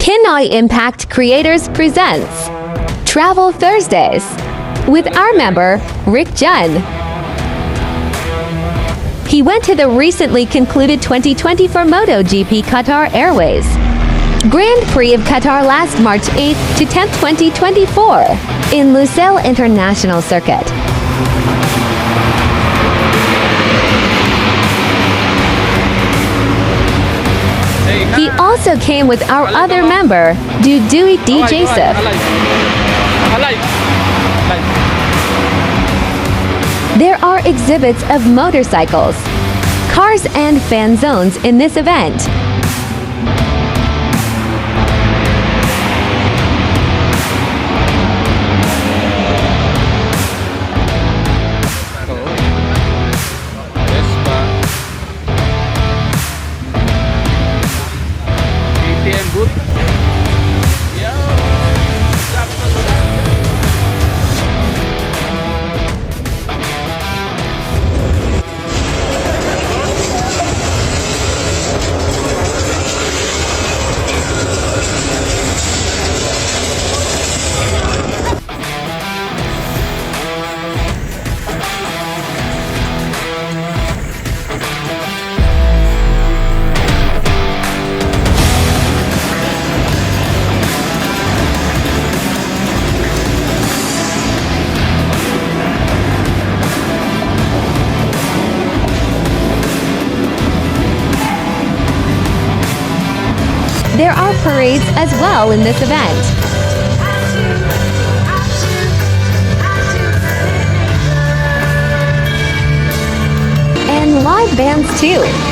Pinoy Impact Creators presents Travel Thursdays with our member, Ric Jun. He went to the recently concluded 2024 MotoGP Qatar Airways Grand Prix of Qatar last March 8th to 10th, 2024 in Lusail International Circuit. He also came with our other member, DuduyDuday. There are exhibits of motorcycles, cars and fan zones in this event. There are parades as well in this event. And live bands too.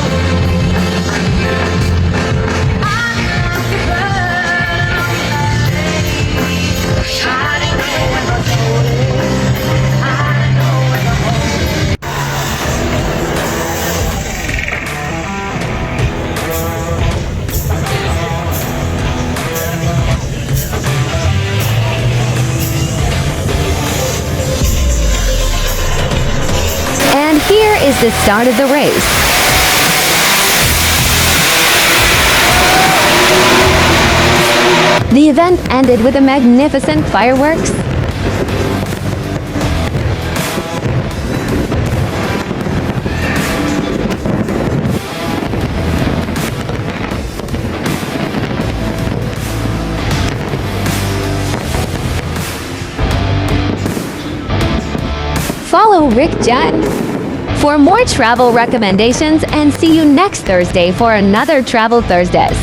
And here is the start of the race. The event ended with a magnificent fireworks, follow Ric Jun for more travel recommendations and see you next Thursday for another Travel Thursdays.